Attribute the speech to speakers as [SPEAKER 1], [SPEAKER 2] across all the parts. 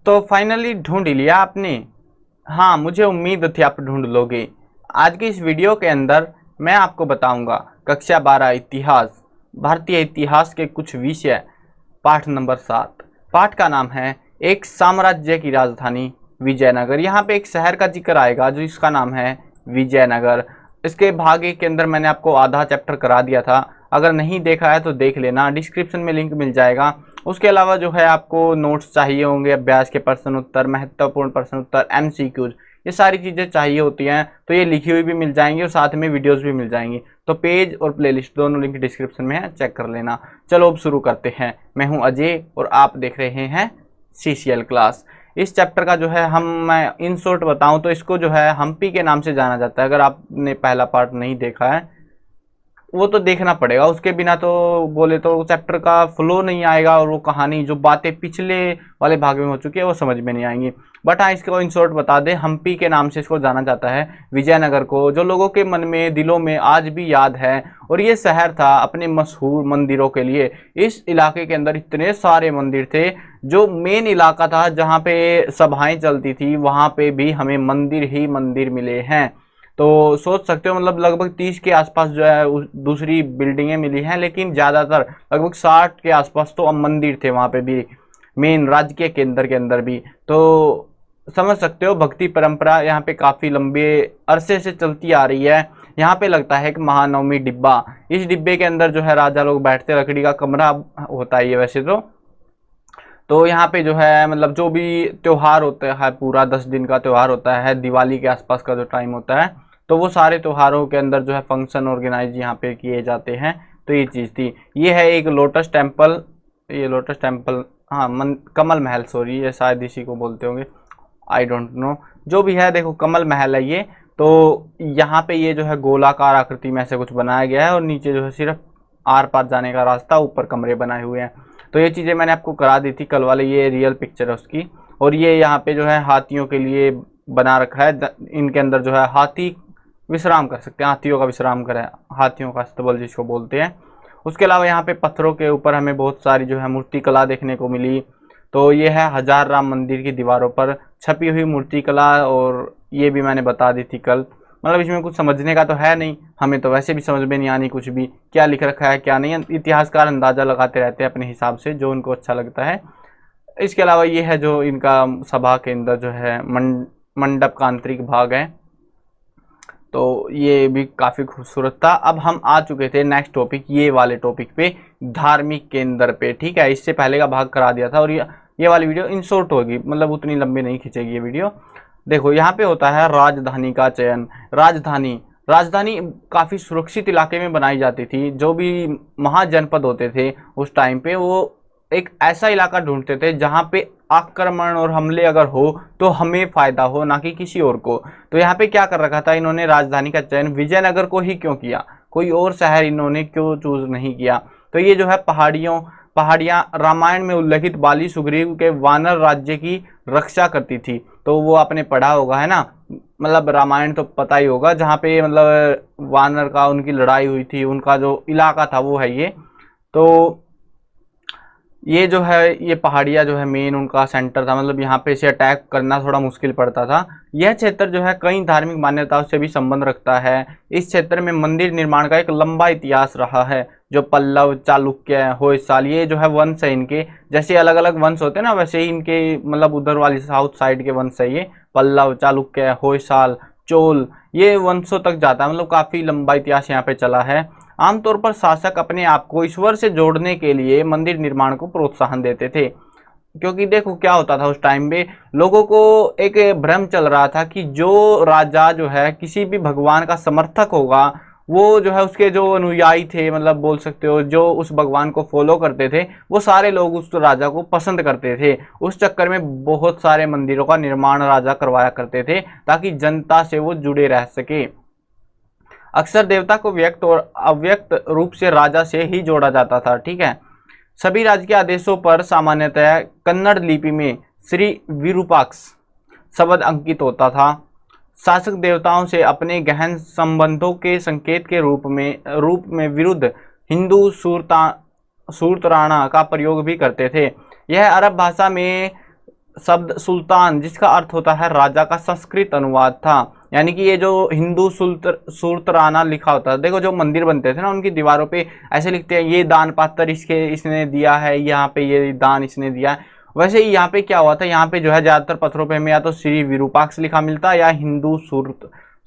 [SPEAKER 1] तो फाइनली ढूंढ ही लिया आपने। हाँ, मुझे उम्मीद थी आप ढूंढ लोगे। आज की इस वीडियो के अंदर मैं आपको बताऊंगा कक्षा 12 इतिहास, भारतीय इतिहास के कुछ विषय, पाठ नंबर 7। पाठ का नाम है एक साम्राज्य की राजधानी विजयनगर। यहाँ पे एक शहर का जिक्र आएगा जो इसका नाम है विजयनगर। इसके भाग एक के अंदर मैंने आपको आधा चैप्टर करा दिया था, अगर नहीं देखा है तो देख लेना, डिस्क्रिप्शन में लिंक मिल जाएगा। उसके अलावा जो है आपको नोट्स चाहिए होंगे, अभ्यास के प्रश्न उत्तर, महत्वपूर्ण प्रश्न उत्तर, एमसीक्यूज, ये सारी चीज़ें चाहिए होती हैं तो ये लिखी हुई भी मिल जाएंगी और साथ में वीडियोस भी मिल जाएंगी। तो पेज और प्लेलिस्ट दोनों लिंक डिस्क्रिप्शन में है, चेक कर लेना। चलो अब शुरू करते हैं। मैं हूं अजय और आप देख रहे हैं सीसीएल क्लास। इस चैप्टर का जो है मैं इन शॉर्ट बताऊं तो इसको जो है हम्पी के नाम से जाना जाता है। अगर आपने पहला पार्ट नहीं देखा है वो तो देखना पड़ेगा, उसके बिना तो बोले तो चैप्टर का फ्लो नहीं आएगा और वो कहानी जो बातें पिछले वाले भाग में हो चुकी है वो समझ में नहीं आएंगी। बट हाँ, इसको इन शॉर्ट बता दें, हम्पी के नाम से इसको जाना जाता है, विजयनगर को, जो लोगों के मन में दिलों में आज भी याद है। और ये शहर था अपने मशहूर मंदिरों के लिए। इस इलाके के अंदर इतने सारे मंदिर थे, जो मेन इलाका था जहाँ पे सभाएं चलती थी वहाँ पे भी हमें मंदिर ही मंदिर मिले हैं। तो सोच सकते हो मतलब लगभग 30 के आसपास जो है दूसरी बिल्डिंगें मिली हैं, लेकिन ज़्यादातर लगभग 60 के आसपास तो अब मंदिर थे वहाँ पे भी, मेन राजकीय केंद्र के अंदर भी। तो समझ सकते हो भक्ति परंपरा यहाँ पे काफ़ी लंबे अरसे से चलती आ रही है। यहाँ पे लगता है कि महानवमी डिब्बा, इस डिब्बे के अंदर जो है राजा लोग बैठते, लकड़ी का कमरा होता है ये वैसे तो यहाँ पे जो है मतलब जो भी त्योहार होता है, पूरा 10 दिन का त्योहार होता है, दिवाली के आसपास का जो टाइम होता है, तो वो सारे त्योहारों के अंदर जो है फंक्शन ऑर्गेनाइज यहाँ पे किए जाते हैं। तो ये चीज़ थी। ये है एक लोटस टेम्पल, ये लोटस टेम्पल, हाँ कमल महल, सॉरी, ये शायद इसी को बोलते होंगे, आई डोंट नो, जो भी है। देखो कमल महल है ये। तो यहाँ पे ये जो है गोलाकार आकृति में ऐसे कुछ बनाया गया है और नीचे जो है सिर्फ आर पार जाने का रास्ता, ऊपर कमरे बनाए हुए हैं। तो ये चीज़ें मैंने आपको करा दी थी कल वाले, ये रियल पिक्चर है उसकी। और ये यहाँ पे जो है हाथियों के लिए बना रखा है, इनके अंदर जो है हाथी विश्राम कर सकते हैं, हाथियों का विश्राम घर है, हाथियों का अस्तबल जिसको बोलते हैं। उसके अलावा यहाँ पे पत्थरों के ऊपर हमें बहुत सारी जो है मूर्ति कला देखने को मिली। तो ये है हजार राम मंदिर की दीवारों पर छपी हुई मूर्ति कला, और ये भी मैंने बता दी थी कल। मतलब इसमें कुछ समझने का तो है नहीं, हमें तो वैसे भी समझ में नहीं आनी कुछ भी, क्या लिख रखा है क्या नहीं। इतिहासकार अंदाजा लगाते रहते हैं अपने हिसाब से जो उनको अच्छा लगता है। इसके अलावा ये है जो इनका सभा के अंदर जो है मंडप का आंतरिक भाग है, तो ये भी काफ़ी खूबसूरत था। अब हम आ चुके थे नेक्स्ट टॉपिक, ये वाले टॉपिक पे, धार्मिक केंद्र पे। ठीक है, इससे पहले का भाग करा दिया था और ये वाली वीडियो इन शॉर्ट होगी, मतलब उतनी लंबी नहीं खींचेगी ये वीडियो। देखो यहाँ पे होता है राजधानी का चयन। राजधानी राजधानी काफ़ी सुरक्षित इलाके में बनाई जाती थी। जो भी महाजनपद होते थे उस टाइम पे, वो एक ऐसा इलाका ढूंढते थे जहाँ पे आक्रमण और हमले अगर हो तो हमें फायदा हो, ना कि किसी और को। तो यहाँ पे क्या कर रखा था इन्होंने, राजधानी का चयन विजयनगर को ही क्यों किया, कोई और शहर इन्होंने क्यों चूज नहीं किया। तो ये जो है पहाड़ियाँ रामायण में उल्लेखित बाली सुग्रीव के वानर राज्य की रक्षा करती थी। तो वो आपने पढ़ा होगा है ना, मतलब रामायण तो पता ही होगा, जहाँ पे मतलब वानर का उनकी लड़ाई हुई थी, उनका जो इलाका था वो है ये। तो ये जो है ये पहाड़िया जो है मेन उनका सेंटर था, मतलब यहाँ पे से अटैक करना थोड़ा मुश्किल पड़ता था। यह क्षेत्र जो है कई धार्मिक मान्यताओं से भी संबंध रखता है। इस क्षेत्र में मंदिर निर्माण का एक लंबा इतिहास रहा है। जो पल्लव, चालुक्य, होयसाल, ये जो है वंश है इनके, जैसे अलग अलग वंश होते हैं ना, वैसे ही इनके मतलब उधर वाली साउथ साइड के वंश है ये, पल्लव, चालुक्य, होयसाल, चोल, ये वंशों तक जाता है, मतलब काफी लंबा इतिहास यहाँ पे चला है। आमतौर पर शासक अपने आप को ईश्वर से जोड़ने के लिए मंदिर निर्माण को प्रोत्साहन देते थे। क्योंकि देखो क्या होता था उस टाइम पे, लोगों को एक भ्रम चल रहा था कि जो राजा जो है किसी भी भगवान का समर्थक होगा, वो जो है उसके जो अनुयायी थे, मतलब बोल सकते हो जो उस भगवान को फॉलो करते थे, वो सारे लोग उस राजा को पसंद करते थे। उस चक्कर में बहुत सारे मंदिरों का निर्माण राजा करवाया करते थे ताकि जनता से वो जुड़े रह सके। अक्सर देवता को व्यक्त और अव्यक्त रूप से राजा से ही जोड़ा जाता था। ठीक है, सभी राजकीय आदेशों पर सामान्यतः कन्नड़ लिपि में श्री विरूपाक्ष शब्द अंकित होता था। शासक देवताओं से अपने गहन संबंधों के संकेत के रूप में विरुद्ध हिंदू सूरताना का प्रयोग भी करते थे। यह अरब भाषा में शब्द सुल्तान, जिसका अर्थ होता है राजा, का संस्कृत अनुवाद था। यानी कि ये जो हिंदू सुल्तराना लिखा होता है, देखो जो मंदिर बनते थे ना उनकी दीवारों पे ऐसे लिखते हैं, ये दान पात्र इसने दिया है, यहाँ पे ये दान इसने दिया है। वैसे ही यहाँ पे क्या हुआ था, यहाँ पे जो है ज्यादातर पत्थरों पे हमें या तो श्री विरूपाक्ष लिखा मिलता है या हिंदू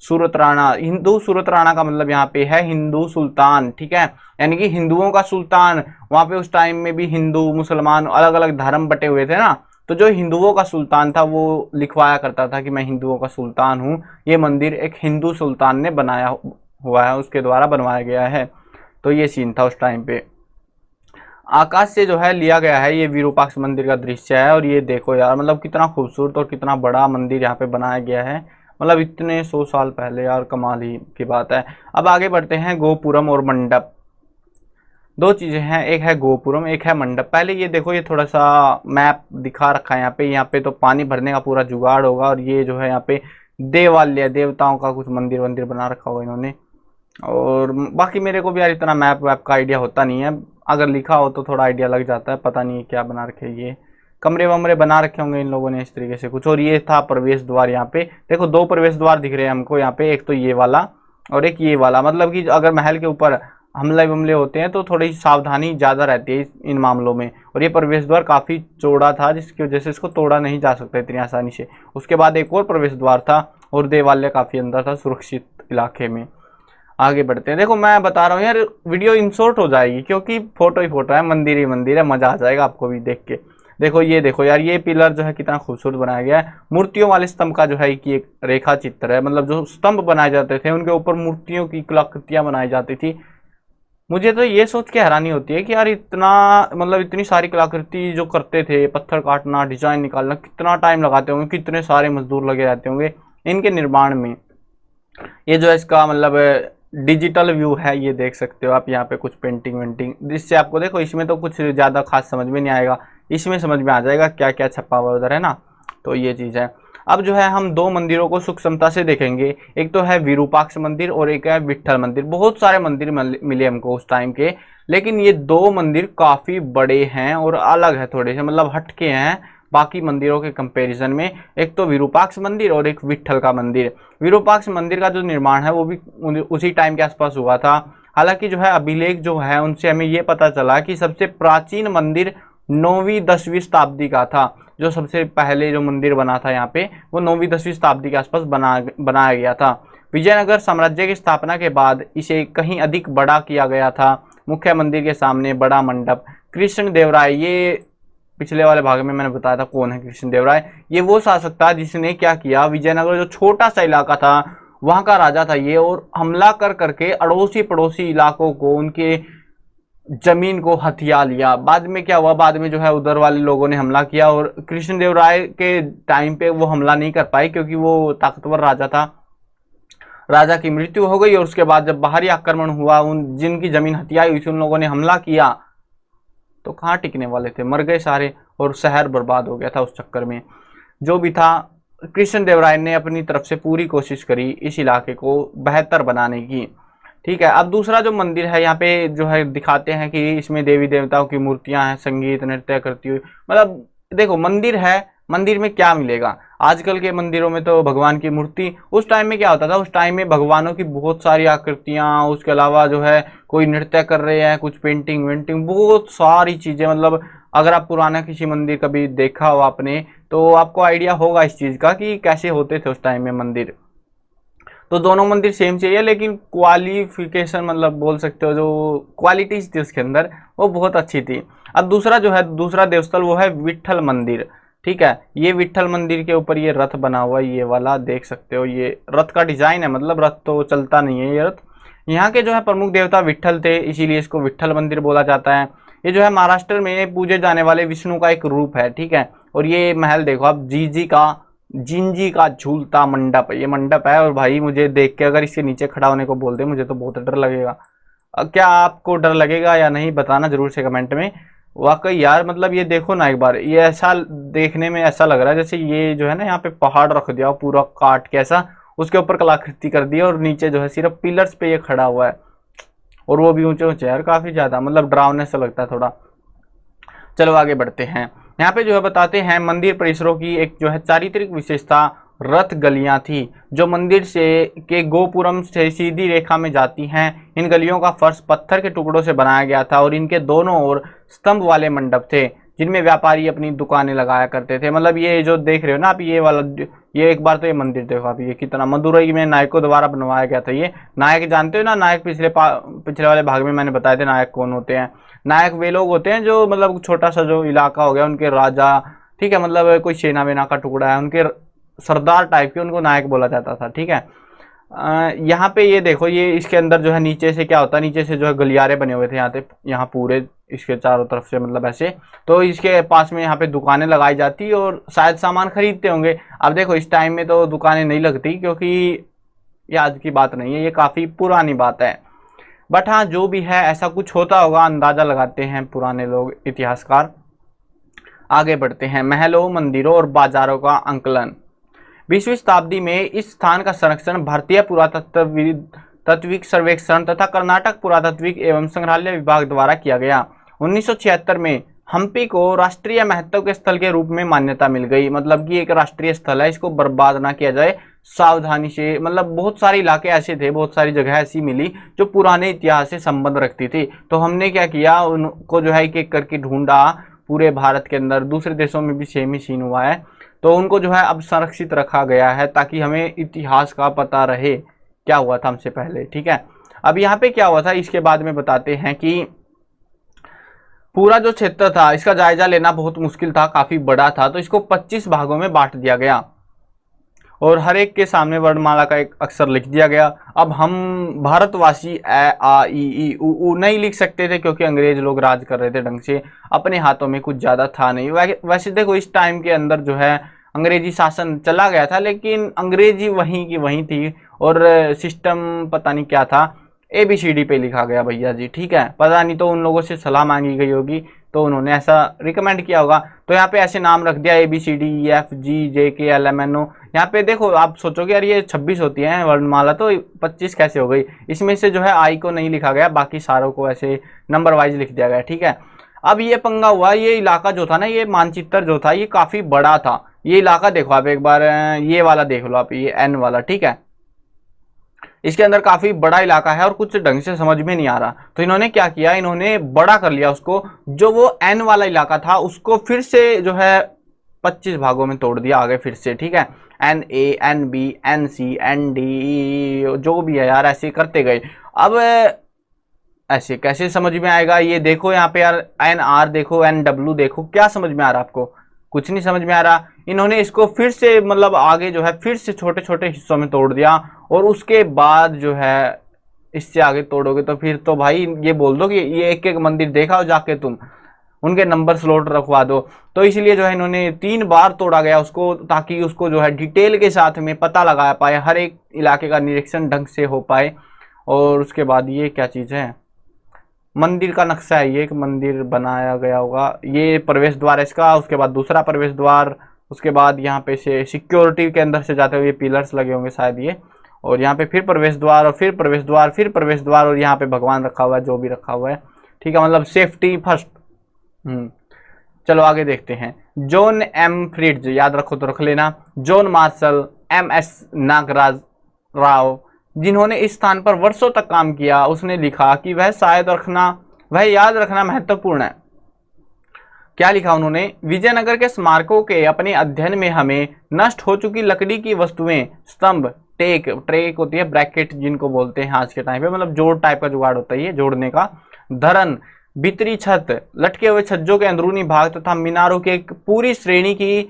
[SPEAKER 1] सूरत राणा। हिंदू सूरत राणा का मतलब यहाँ पे है हिंदू सुल्तान, ठीक है, यानी कि हिंदुओं का सुल्तान। वहां पे उस टाइम में भी हिंदू मुसलमान अलग अलग धर्म बटे हुए थे ना, तो जो हिंदुओं का सुल्तान था वो लिखवाया करता था कि मैं हिंदुओं का सुल्तान हूँ। ये मंदिर एक हिंदू सुल्तान ने बनाया हुआ है, उसके द्वारा बनवाया गया है। तो ये सीन था उस टाइम पे। आकाश से जो है लिया गया है, ये विरूपाक्ष मंदिर का दृश्य है। और ये देखो यार, मतलब कितना खूबसूरत और कितना बड़ा मंदिर यहाँ पे बनाया गया है, मतलब इतने 100 साल पहले, यार कमाल ही की बात है। अब आगे बढ़ते हैं, गोपुरम और मंडप। दो चीजें हैं, एक है गोपुरम, एक है मंडप। पहले ये देखो, ये थोड़ा सा मैप दिखा रखा है यहाँ पे तो पानी भरने का पूरा जुगाड़ होगा। और ये जो है यहाँ पे देवालय, देवताओं का कुछ मंदिर वंदिर बना रखा होगा इन्होंने। और बाकी मेरे को भी यार इतना मैप वैप का आइडिया होता नहीं है, अगर लिखा हो तो थोड़ा आइडिया लग जाता है। पता नहीं क्या बना रखे, ये कमरे वमरे बना रखे होंगे इन लोगों ने इस तरीके से कुछ। और ये था प्रवेश द्वार। यहाँ पे देखो दो प्रवेश द्वार दिख रहे हैं हमको यहाँ पे, एक तो ये वाला और एक ये वाला। मतलब कि अगर महल के ऊपर हमले वमले होते हैं तो थोड़ी सावधानी ज़्यादा रहती है इन मामलों में। और ये प्रवेश द्वार काफ़ी चौड़ा था, जिसकी वजह से इसको तोड़ा नहीं जा सकता इतनी आसानी से। उसके बाद एक और प्रवेश द्वार था और देवालय काफ़ी अंदर था, सुरक्षित इलाके में। आगे बढ़ते हैं। देखो मैं बता रहा हूँ यार, वीडियो इन शॉर्ट हो जाएगी क्योंकि फोटो ही फोटो है, मंदिर ही मंदिर है, मजा आ जाएगा आपको भी देख के। देखो ये देखो यार, ये पिलर जो है कितना खूबसूरत बनाया गया है। मूर्तियों वाले स्तंभ का जो है कि एक रेखा चित्र है, मतलब जो स्तंभ बनाए जाते थे उनके ऊपर मूर्तियों की कलाकृतियां बनाई जाती थी। मुझे तो ये सोच के हैरानी होती है कि यार इतना, मतलब इतनी सारी कलाकृति जो करते थे, पत्थर काटना, डिजाइन निकालना, कितना टाइम लगाते होंगे, कितने सारे मजदूर लगे रहते होंगे इनके निर्माण में। ये जो है इसका मतलब डिजिटल व्यू है, ये देख सकते हो आप यहाँ पे कुछ पेंटिंग वेंटिंग, जिससे आपको देखो इसमें तो कुछ ज़्यादा खास समझ में नहीं आएगा, इसमें समझ में आ जाएगा क्या क्या छपा हुआ उधर है ना। तो ये चीज़ है। अब जो है हम दो मंदिरों को सूक्ष्मता से देखेंगे, एक तो है विरूपाक्ष मंदिर और एक है विट्ठल मंदिर। बहुत सारे मंदिर मिले हमको उस टाइम के, लेकिन ये दो मंदिर काफ़ी बड़े हैं और अलग है थोड़े से, मतलब हटके हैं बाकी मंदिरों के कंपैरिजन में। एक तो विरूपाक्ष मंदिर और एक विट्ठल का मंदिर। विरूपाक्ष मंदिर का जो निर्माण है वो भी उसी टाइम के आसपास हुआ था। हालांकि जो है अभिलेख जो है उनसे हमें ये पता चला कि सबसे प्राचीन मंदिर 9वीं-10वीं शताब्दी का था। जो सबसे पहले जो मंदिर बना था यहाँ पे वो 9वीं-10वीं शताब्दी के आसपास बनाया गया था। विजयनगर साम्राज्य की स्थापना के बाद इसे कहीं अधिक बड़ा किया गया था। मुख्य मंदिर के सामने बड़ा मंडप। कृष्ण देवराय, ये पिछले वाले भाग में मैंने बताया था कौन है कृष्ण देवराय। ये वो शासक था जिसने क्या किया, विजयनगर जो छोटा सा इलाका था वहां का राजा था ये, और हमला कर करके अड़ोसी पड़ोसी इलाकों को, उनके जमीन को हथिया लिया। बाद में क्या हुआ, बाद में जो है उधर वाले लोगों ने हमला किया और कृष्णदेवराय के टाइम पे वो हमला नहीं कर पाए क्योंकि वो ताकतवर राजा था। राजा की मृत्यु हो गई और उसके बाद जब बाहरी आक्रमण हुआ, उन जिनकी जमीन हथियाई हुई थी उन लोगों ने हमला किया, तो कहाँ टिकने वाले थे, मर गए सारे और शहर बर्बाद हो गया था उस चक्कर में। जो भी था, कृष्णदेवराय ने अपनी तरफ से पूरी कोशिश करी इस इलाके को बेहतर बनाने की। ठीक है। अब दूसरा जो मंदिर है यहाँ पे जो है दिखाते हैं कि इसमें देवी देवताओं की मूर्तियां हैं, संगीत नृत्य करती हुई। मतलब देखो मंदिर है, मंदिर में क्या मिलेगा, आजकल के मंदिरों में तो भगवान की मूर्ति। उस टाइम में क्या होता था, उस टाइम में भगवानों की बहुत सारी आकृतियां, उसके अलावा जो है कोई नृत्य कर रहे हैं, कुछ पेंटिंग वेंटिंग, बहुत सारी चीजें। मतलब अगर आप पुराना किसी मंदिर कभी देखा हो आपने तो आपको आइडिया होगा इस चीज का कि कैसे होते थे उस टाइम में मंदिर। तो दोनों मंदिर सेम चाहिए, लेकिन क्वालिफिकेशन मतलब बोल सकते हो, जो क्वालिटीज थी उसके अंदर वो बहुत अच्छी थी। अब दूसरा जो है, दूसरा देवस्थल वो है विट्ठल मंदिर। ठीक है। ये विट्ठल मंदिर के ऊपर ये रथ बना हुआ है, ये वाला देख सकते हो, ये रथ का डिजाइन है, मतलब रथ तो चलता नहीं है ये रथ। यहाँ के जो है प्रमुख देवता विट्ठल थे, इसीलिए इसको विट्ठल मंदिर बोला जाता है। ये जो है महाराष्ट्र में पूजे जाने वाले विष्णु का एक रूप है। ठीक है। और ये महल देखो आप, जिंजी का झूलता मंडप, ये मंडप है। और भाई मुझे देख के अगर इसके नीचे खड़ा होने को बोल दे मुझे तो बहुत डर लगेगा। क्या आपको डर लगेगा या नहीं बताना जरूर से कमेंट में। वाकई यार, मतलब ये देखो ना एक बार, ये ऐसा देखने में ऐसा लग रहा है जैसे ये जो है ना यहाँ पे पहाड़ रख दिया पूरा काट के ऐसा, उसके ऊपर कलाकृति कर दी और नीचे जो है सिर्फ पिलर्स पे ये खड़ा हुआ है, और वो भी ऊंचे ऊंचे यार काफी ज्यादा, मतलब डरावने सा लगता है थोड़ा। चलो आगे बढ़ते हैं। यहाँ पे जो है बताते हैं मंदिर परिसरों की एक जो है चारित्रिक विशेषता रथ गलियां थी जो मंदिर से के गोपुरम से सीधी रेखा में जाती हैं। इन गलियों का फर्श पत्थर के टुकड़ों से बनाया गया था और इनके दोनों ओर स्तंभ वाले मंडप थे जिनमें व्यापारी अपनी दुकानें लगाया करते थे। मतलब ये जो देख रहे हो ना आप, ये वाला, ये एक बार तो ये मंदिर देखो आप, ये कितना मदुरई में नायकों द्वारा बनवाया गया था। ये नायक जानते हो ना, नायक पिछले वाले भाग में मैंने बताया था नायक कौन होते हैं। नायक वे लोग होते हैं जो मतलब छोटा सा जो इलाका हो गया उनके राजा, ठीक है, मतलब कोई सेना वेना का टुकड़ा है, उनके सरदार टाइप के, उनको नायक बोला जाता था। ठीक है, यहाँ पे ये देखो, ये इसके अंदर जो है नीचे से क्या होता है, नीचे से जो है गलियारे बने हुए थे यहाँ पूरे इसके चारों तरफ से, मतलब ऐसे। तो इसके पास में यहाँ पे दुकानें लगाई जाती और शायद सामान खरीदते होंगे। अब देखो इस टाइम में तो दुकानें नहीं लगती क्योंकि ये आज की बात नहीं है, ये काफ़ी पुरानी बात है। बट हाँ, जो भी है ऐसा कुछ होता होगा, अंदाजा लगाते हैं पुराने लोग इतिहासकार। आगे बढ़ते हैं। महलों, मंदिरों और बाजारों का अंकलन। 20वीं शताब्दी में इस स्थान का संरक्षण भारतीय पुरातत्विक सर्वेक्षण तथा कर्नाटक पुरातत्विक एवं संग्रहालय विभाग द्वारा किया गया। 1976 में हम्पी को राष्ट्रीय महत्व के स्थल के रूप में मान्यता मिल गई। मतलब कि एक राष्ट्रीय स्थल है, इसको बर्बाद ना किया जाए, सावधानी से। मतलब बहुत सारे इलाके ऐसे थे, बहुत सारी जगह ऐसी मिली जो पुराने इतिहास से संबंध रखती थी। तो हमने क्या किया, उनको जो है एक एक करके ढूंढा पूरे भारत के अंदर। दूसरे देशों में भी सेम ही सीन हुआ है, तो उनको जो है अब संरक्षित रखा गया है ताकि हमें इतिहास का पता रहे क्या हुआ था हमसे पहले। ठीक है, अब यहाँ पे क्या हुआ था इसके बाद में बताते हैं कि पूरा जो क्षेत्र था इसका जायजा लेना बहुत मुश्किल था, काफी बड़ा था। तो इसको 25 भागों में बांट दिया गया और हर एक के सामने वर्णमाला का एक अक्षर लिख दिया गया। अब हम भारतवासी ए आ ई उ नहीं लिख सकते थे क्योंकि अंग्रेज लोग राज कर रहे थे ढंग से, अपने हाथों में कुछ ज़्यादा था नहीं। वैसे देखो इस टाइम के अंदर जो है अंग्रेजी शासन चला गया था, लेकिन अंग्रेजी वहीं की वहीं थी और सिस्टम पता नहीं क्या था, ABCD पे लिखा गया भैया जी। ठीक है, पता नहीं तो उन लोगों से सलाह मांगी गई होगी तो उन्होंने ऐसा रिकमेंड किया होगा। तो यहाँ पे ऐसे नाम रख दिया ABCDEFGJKLMNO। यहाँ पे देखो आप सोचोगे यार ये 26 होती है वर्णमाला, तो 25 कैसे हो गई। इसमें से जो है आई को नहीं लिखा गया, बाकी सारों को ऐसे नंबर वाइज लिख दिया गया। ठीक है, अब ये पंगा हुआ, ये इलाका जो था ना, ये मानचित्र जो था ये काफी बड़ा था। ये इलाका देखो आप एक बार, ये वाला देख लो आप, ये N वाला। ठीक है, इसके अंदर काफी बड़ा इलाका है और कुछ ढंग से समझ में नहीं आ रहा। तो इन्होंने क्या किया, इन्होंने बड़ा कर लिया उसको, जो वो N वाला इलाका था उसको फिर से जो है 25 भागों में तोड़ दिया आगे फिर से। ठीक है, NA NB NC ND जो भी है यार, ऐसे करते गए। अब ऐसे कैसे समझ में आएगा, ये देखो यहाँ पे यार NR देखो, NW देखो, क्या समझ में आ रहा है आपको? कुछ नहीं समझ में आ रहा। इन्होंने इसको फिर से मतलब आगे जो है फिर से छोटे छोटे हिस्सों में तोड़ दिया और उसके बाद जो है इससे आगे तोड़ोगे तो फिर तो भाई ये बोल दो कि ये एक एक मंदिर देखा हो जाके तुम, उनके नंबर स्लॉट रखवा दो। तो इसलिए जो है इन्होंने 3 बार तोड़ा गया उसको, ताकि उसको जो है डिटेल के साथ में पता लगाया पाए, हर एक इलाके का निरीक्षण ढंग से हो पाए। और उसके बाद ये क्या चीज़ है, मंदिर का नक्शा है, ये एक मंदिर बनाया गया होगा, ये प्रवेश द्वार है इसका, उसके बाद दूसरा प्रवेश द्वार, उसके बाद यहाँ पे से सिक्योरिटी के अंदर से जाते हुए पिलर्स लगे होंगे शायद ये, और यहाँ पे फिर प्रवेश द्वार और फिर प्रवेश द्वार, फिर प्रवेश द्वार, और यहाँ पे भगवान रखा हुआ है, जो भी रखा हुआ है। ठीक है, मतलब सेफ्टी फर्स्ट। चलो आगे देखते हैं। जॉन M फ्रिट्ज, याद रखो तो रख लेना। John Marshall, MS Nagaraj Rao, जिन्होंने इस स्थान पर वर्षों तक काम किया, उसने लिखा कि वह याद रखना महत्वपूर्ण है। क्या लिखा उन्होंने, विजयनगर के स्मारकों के अपने अध्ययन में हमें नष्ट हो चुकी लकड़ी की वस्तुएं, स्तंभ, ट्रेक होती है, ब्रैकेट जिनको बोलते हैं आज के टाइम पे, मतलब जोड़ टाइप का जुगाड़ होता है ये जोड़ने का, धरन, भीतरी छत, लटके हुए छज्जों के अंदरूनी भाग तथा मीनारों की एक पूरी श्रेणी की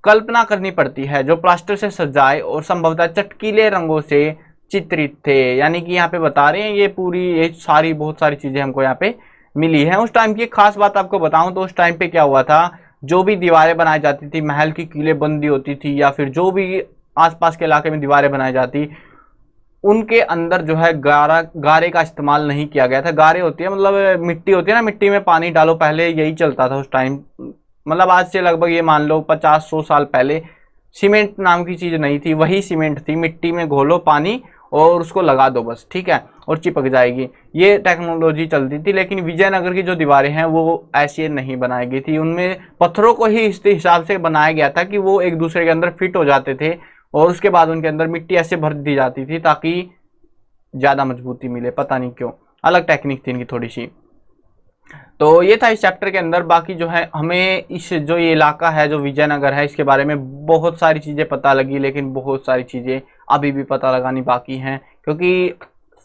[SPEAKER 1] कल्पना करनी पड़ती है जो प्लास्टर से सजाए और संभवतः चटकीले रंगों से चित्रित थे। यानी कि यहाँ पे बता रहे हैं ये सारी बहुत सारी चीजें हमको यहाँ पे मिली है। उस टाइम की खास बात आपको बताऊं तो उस टाइम पे क्या हुआ था, जो भी दीवारें बनाई जाती थी, महल की किले बंदी होती थी या फिर जो भी आसपास के इलाके में दीवारें बनाई जाती, उनके अंदर जो है गारे का इस्तेमाल नहीं किया गया था। गारे होती है मतलब मिट्टी होती है ना, मिट्टी में पानी डालो, पहले यही चलता था उस टाइम। मतलब आज से लगभग ये मान लो 50-100 साल पहले सीमेंट नाम की चीज नहीं थी, वही सीमेंट थी, मिट्टी में घोलो पानी और उसको लगा दो बस, ठीक है, और चिपक जाएगी। ये टेक्नोलॉजी चलती थी, लेकिन विजयनगर की जो दीवारें हैं वो ऐसे नहीं बनाई गई थी। उनमें पत्थरों को ही इस हिसाब से बनाया गया था कि वो एक दूसरे के अंदर फिट हो जाते थे, और उसके बाद उनके अंदर मिट्टी ऐसे भर दी जाती थी ताकि ज्यादा मजबूती मिले। पता नहीं क्यों, अलग टेक्निक थी इनकी थोड़ी सी। तो ये था इस चैप्टर के अंदर। बाकी जो है हमें इस जो ये इलाका है जो विजयनगर है, इसके बारे में बहुत सारी चीजें पता लगी, लेकिन बहुत सारी चीजें अभी भी पता लगानी बाकी हैं, क्योंकि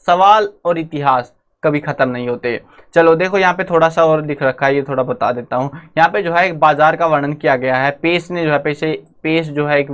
[SPEAKER 1] सवाल और इतिहास कभी खत्म नहीं होते। चलो देखो यहाँ पे थोड़ा सा और दिख रखा है, ये थोड़ा बता देता हूँ। यहाँ पे जो है एक बाजार का वर्णन किया गया है। पेश ने जो है पेश जो है एक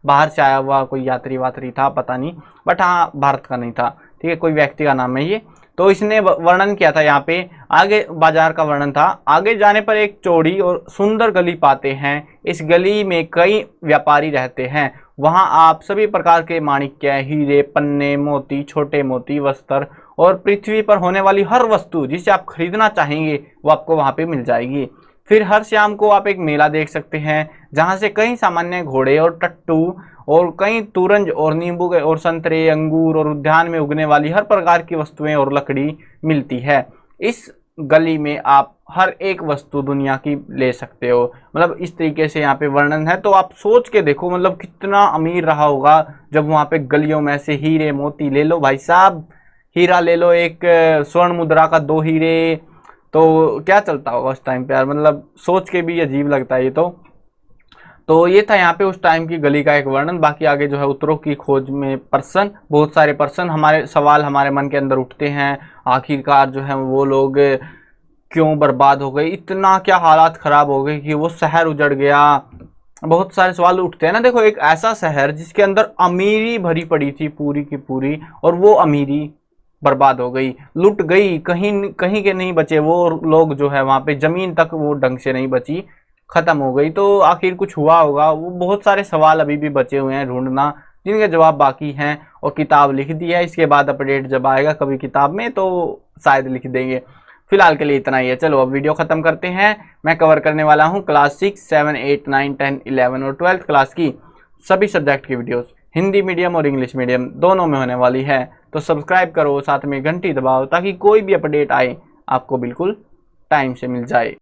[SPEAKER 1] बाहर से आया हुआ कोई यात्री वात्री था, पता नहीं, बट हाँ भारत का नहीं था, ठीक है, कोई व्यक्ति का नाम है ये। तो इसने वर्णन किया था यहाँ पे। आगे बाजार का वर्णन था। आगे जाने पर एक चौड़ी और सुंदर गली पाते हैं। इस गली में कई व्यापारी रहते हैं। वहां आप सभी प्रकार के माणिक्य, हीरे, पन्ने, मोती, छोटे मोती, वस्त्र और पृथ्वी पर होने वाली हर वस्तु जिसे आप खरीदना चाहेंगे वो आपको वहां पे मिल जाएगी। फिर हर शाम को आप एक मेला देख सकते हैं, जहां से कई सामान्य घोड़े और टट्टू और कई तुरंज और नींबू के और संतरे, अंगूर और उद्यान में उगने वाली हर प्रकार की वस्तुएं और लकड़ी मिलती है। इस गली में आप हर एक वस्तु दुनिया की ले सकते हो। मतलब इस तरीके से यहाँ पे वर्णन है। तो आप सोच के देखो, मतलब कितना अमीर रहा होगा जब वहां पे गलियों में से हीरे मोती ले लो भाई साहब, हीरा ले लो, एक स्वर्ण मुद्रा का 2 हीरे, तो क्या चलता होगा उस टाइम पे यार। मतलब सोच के भी अजीब लगता है ये तो ये था यहाँ पे उस टाइम की गली का एक वर्णन। बाकी आगे जो है उत्तरों की खोज में प्रश्न, बहुत सारे प्रश्न हमारे सवाल हमारे मन के अंदर उठते हैं। आखिरकार जो है वो लोग क्यों बर्बाद हो गए, इतना क्या हालात खराब हो गए कि वो शहर उजड़ गया। बहुत सारे सवाल उठते हैं ना। देखो एक ऐसा शहर जिसके अंदर अमीरी भरी पड़ी थी पूरी की पूरी, और वो अमीरी बर्बाद हो गई, लुट गई, कहीं कहीं के नहीं बचे वो लोग। जो है वहां पे जमीन तक वो ढंग से नहीं बची, खत्म हो गई। तो आखिर कुछ हुआ होगा। वो बहुत सारे सवाल अभी भी बचे हुए हैं ढूंढना, जिनके जवाब बाकी हैं। और किताब लिख दी है, इसके बाद अपडेट जब आएगा कभी किताब में तो शायद लिख देंगे। फिलहाल के लिए इतना ही है। चलो अब वीडियो खत्म करते हैं। मैं कवर करने वाला हूँ क्लास 6, 7, 8, 9, 10, 11 और 12th क्लास की सभी सब्जेक्ट की वीडियोस, हिंदी मीडियम और इंग्लिश मीडियम दोनों में होने वाली है। तो सब्सक्राइब करो, साथ में घंटी दबाओ, ताकि कोई भी अपडेट आए आपको बिल्कुल टाइम से मिल जाए।